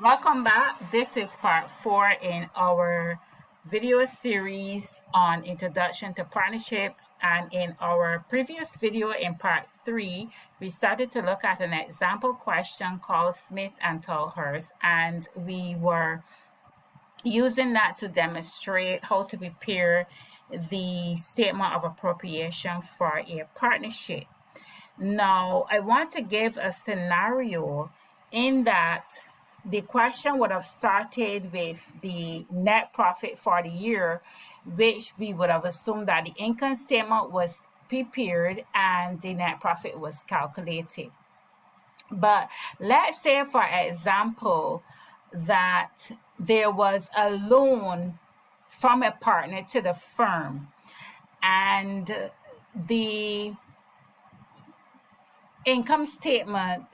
Welcome back. This is part 4 in our video series on introduction to partnerships. And in our previous video in part 3, we started to look at an example question called Smith and Tolhurst, and we were using that to demonstrate how to prepare the statement of appropriation for a partnership. Now, I want to give a scenario in that the question would have started with the net profit for the year, which we would have assumed that the income statement was prepared and the net profit was calculated. But let's say, for example, that there was a loan from a partner to the firm, and the income statement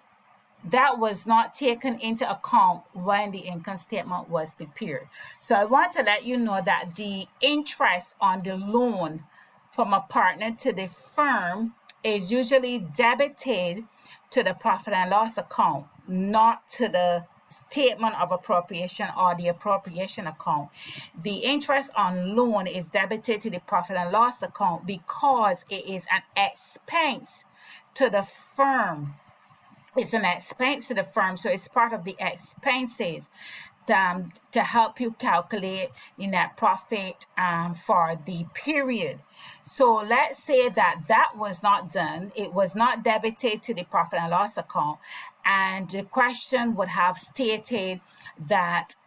that was not taken into account when the income statement was prepared. So I want to let you know that the interest on the loan from a partner to the firm is usually debited to the profit and loss account, not to the statement of appropriation or the appropriation account. The interest on loan is debited to the profit and loss account because it is an expense to the firm. It's an expense to the firm, so it's part of the expenses to help you calculate the net profit for the period. So let's say that was not done. It was not debited to the profit and loss account, and the question would have stated that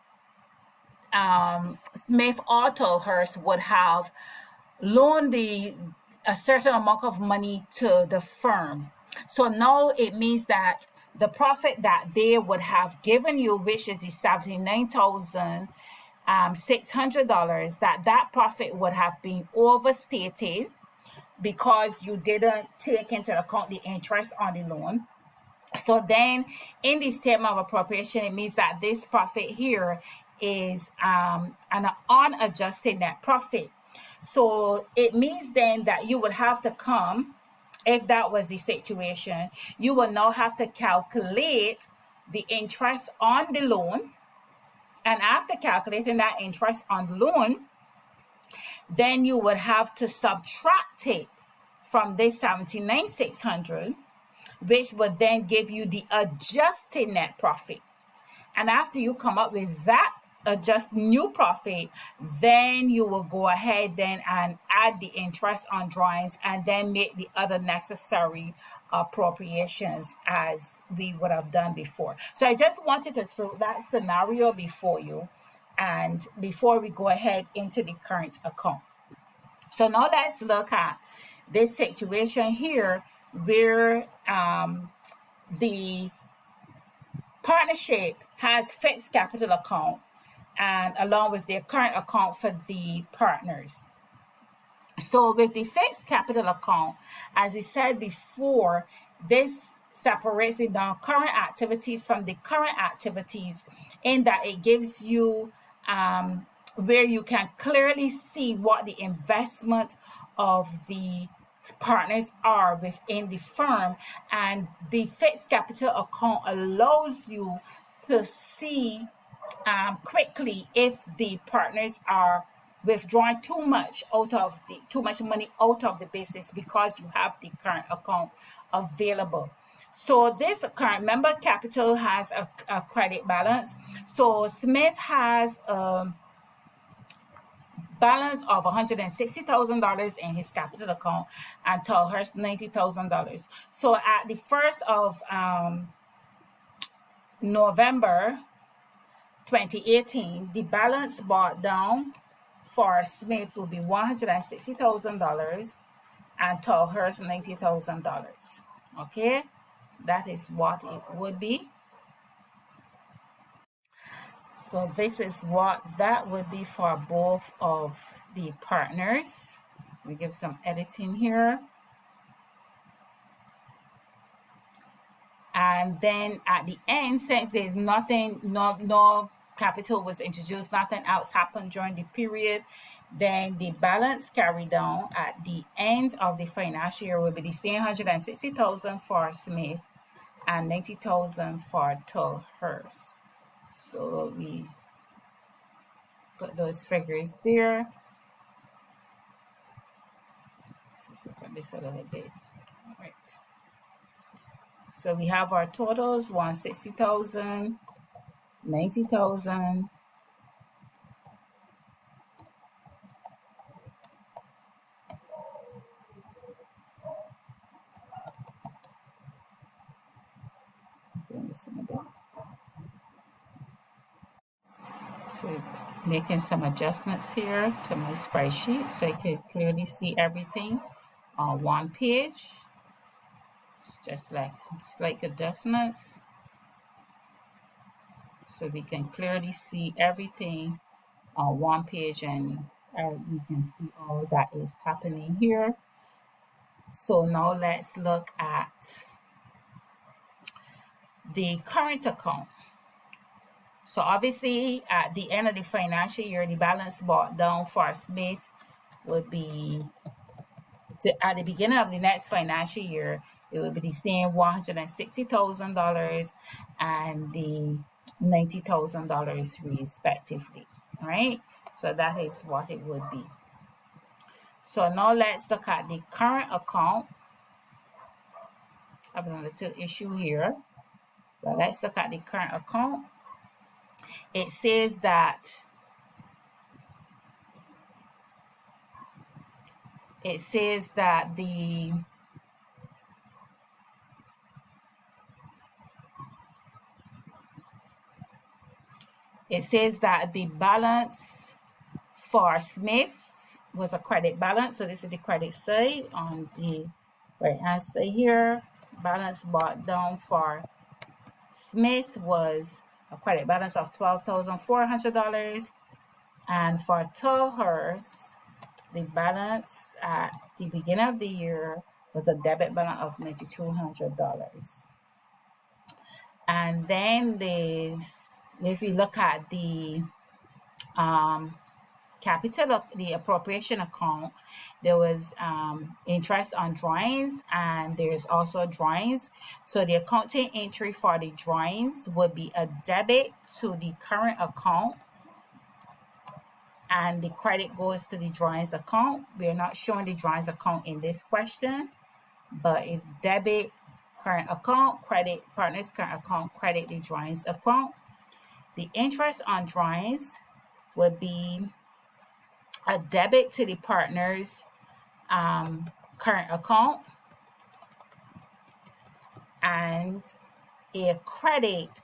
Smith or Tolhurst would have loaned a certain amount of money to the firm. So now it means that the profit that they would have given you, which is the $79,600, that profit would have been overstated because you didn't take into account the interest on the loan. So then in the statement of appropriation, it means that this profit here is an unadjusted net profit. So it means then that you would have to come, if that was the situation, you will now have to calculate the interest on the loan. And after calculating that interest on the loan, then you would have to subtract it from this $79,600, which would then give you the adjusted net profit. And after you come up with that adjust new profit, then you will go ahead then and add the interest on drawings and then make the other necessary appropriations as we would have done before. So I just wanted to throw that scenario before you, and before we go ahead into the current account. So now let's look at this situation here where the partnership has fixed capital account and along with their current account for the partners. So with the fixed capital account, as I said before, this separates the non-current activities from the current activities in that it gives you where you can clearly see what the investment of the partners are within the firm, and the fixed capital account allows you to see quickly if the partners are withdrawing too much money out of the business because you have the current account available. So this current member capital has a credit balance. So Smith has a balance of $160,000 in his capital account and Tolhurst $90,000. So at the 1st of November 2018, the balance brought down for Smith will be $160,000 and Tolhurst $90,000. Okay, that is what it would be. So this is what that would be for both of the partners. We give some editing here. And then at the end, since there's nothing, no capital was introduced, nothing else happened during the period, then the balance carried down at the end of the financial year will be the same $160,000 for Smith and $90,000 for Tolhurst. So we put those figures there. Let's look at this a little bit. All right. So we have our totals: 160,000, 90,000, so making some adjustments here to my spreadsheet so I can clearly see everything on one page. Just like slight adjustments so we can clearly see everything on one page, and we can see all that is happening here. So now let's look at the current account. So obviously at the end of the financial year, the balance brought down for Smith would be at the beginning of the next financial year, it would be the same $160,000 and the $90,000 respectively. All right, so that is what it would be. So now let's look at the current account. I have a little issue here, but let's look at the current account. It says that the balance for Smith was a credit balance. So this is the credit side on the right hand side here. Balance brought down for Smith was a credit balance of $12,400, and for Tolhurst, the balance at the beginning of the year was a debit balance of $9,200. And then if we look at the capital, the appropriation account, there was interest on drawings, and there's also drawings. So the accounting entry for the drawings would be a debit to the current account, and the credit goes to the drawings account. We are not showing the drawings account in this question, but it's debit current account, credit partners current account, credit the drawings account. The interest on drawings would be a debit to the partner's current account and a credit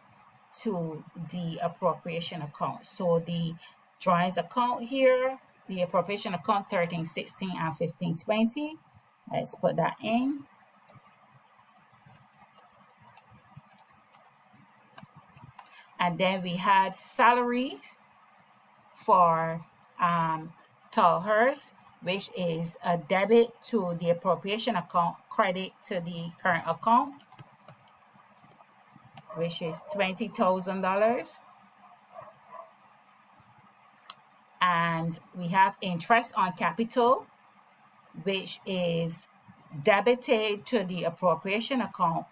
to the appropriation account. So the drawings account here, the appropriation account 1316 and 1520. Let's put that in. And then we had salaries for Tolhurst, which is a debit to the appropriation account, credit to the current account, which is $20,000. And we have interest on capital, which is debited to the appropriation account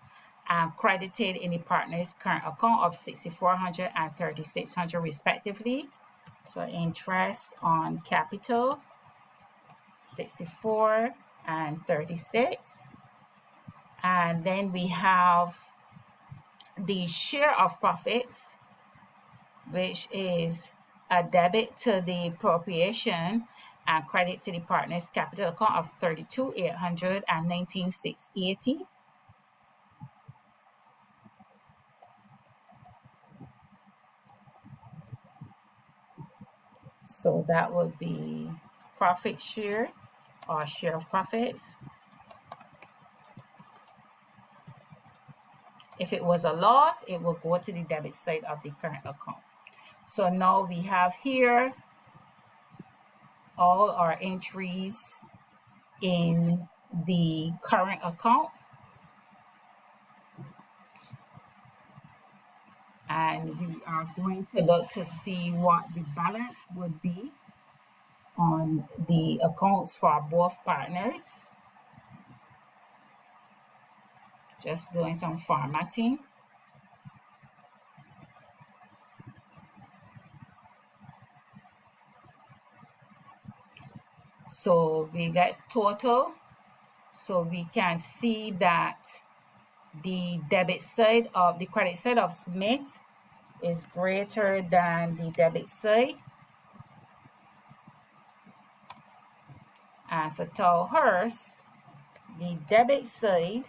and credited in the partner's current account of $6,400 and $3,600 respectively. So interest on capital, 64 and 36. And then we have the share of profits, which is a debit to the appropriation and credit to the partner's capital account of $32,800 and $19,680. So that would be profit share or share of profits. If it was a loss, it will go to the debit side of the current account. So now we have here all our entries in the current account. And we are going to look to see what the balance would be on the accounts for both partners. Just doing some formatting. So let's total. So we can see that the debit side of the credit side of Smith is greater than the debit side. And for Tolhurst, the debit side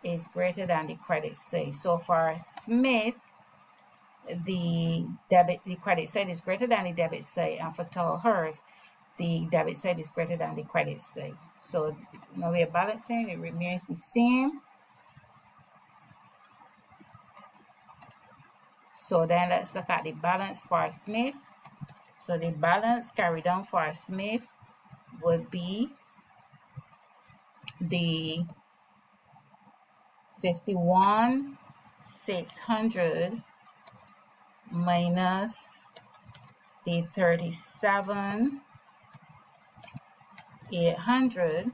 is greater than the credit side. So for Smith, the credit side is greater than the debit side, and for Tolhurst, the debit side is greater than the credit side. So now we are balancing, it remains the same. So then let's look at the balance for Smith. So the balance carried on for Smith would be the 51,600 minus the 37,800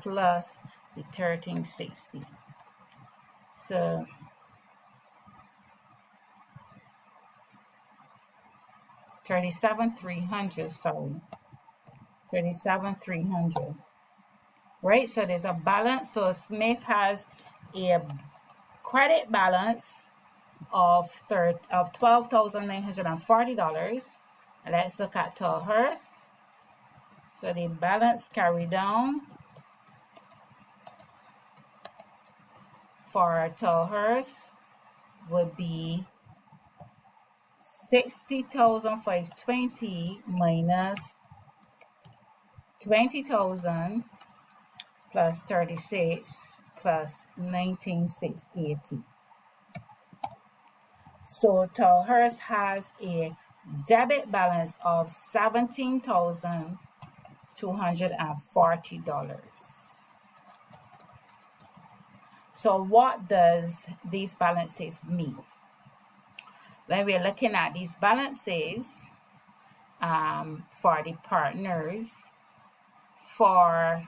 plus the 1360. So 37,300, sorry, 37,300. Right, so there's a balance. So Smith has a credit balance of $12,940. Let's look at Tolhurst. So the balance carried down for Tolhurst would be 60,520 minus 20,000 plus 36 plus 19,680. So Tolhurst has a debit balance of $17,240. So what does these balances mean? When we're looking at these balances for the partners, for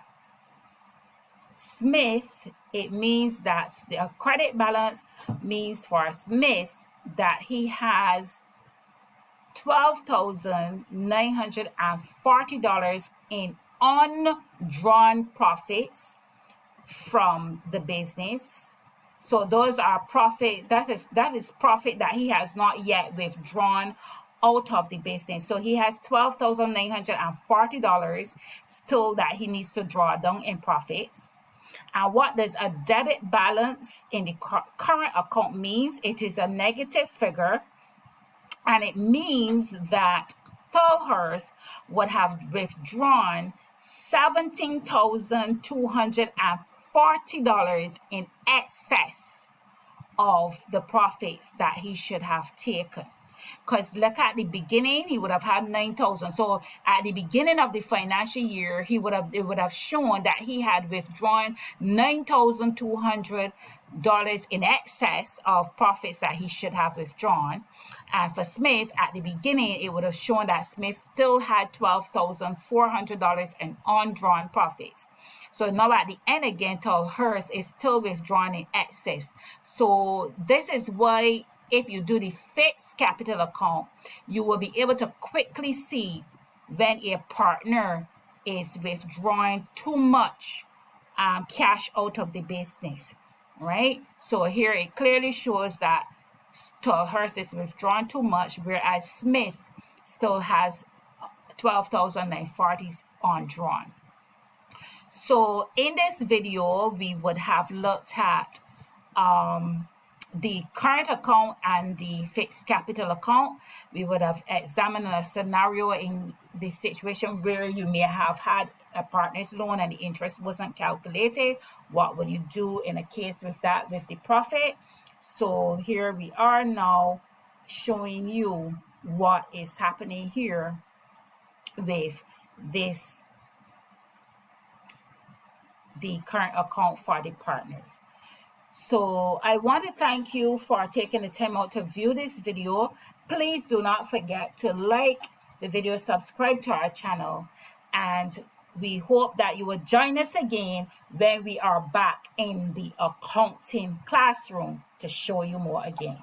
Smith, it means that the credit balance means for Smith that he has $12,940 in undrawn profits from the business. So those are profit, that is profit that he has not yet withdrawn out of the business. So he has $12,940 still that he needs to draw down in profits. And what does a debit balance in the current account means? It is a negative figure, and it means that Tolhurst would have withdrawn $17,240 in excess of the profits that he should have taken. Because look at the beginning, he would have had 9,000. So at the beginning of the financial year, it would have shown that he had withdrawn $9,200 in excess of profits that he should have withdrawn. And for Smith, at the beginning, it would have shown that Smith still had $12,400 in undrawn profits. So now at the end again, Tolhurst is still withdrawn in excess. So this is why if you do the fixed capital account, you will be able to quickly see when a partner is withdrawing too much cash out of the business, right? So here it clearly shows that Tolhurst is withdrawing too much, whereas Smith still has 12,940 undrawn. So in this video, we would have looked at the current account and the fixed capital account. We would have examined a scenario in the situation where you may have had a partner's loan and the interest wasn't calculated. What would you do in a case with that, with the profit? So here we are now showing you what is happening here with this, the current account for the partners. So I want to thank you for taking the time out to view this video. Please do not forget to like the video, subscribe to our channel, and we hope that you will join us again when we are back in the accounting classroom to show you more again.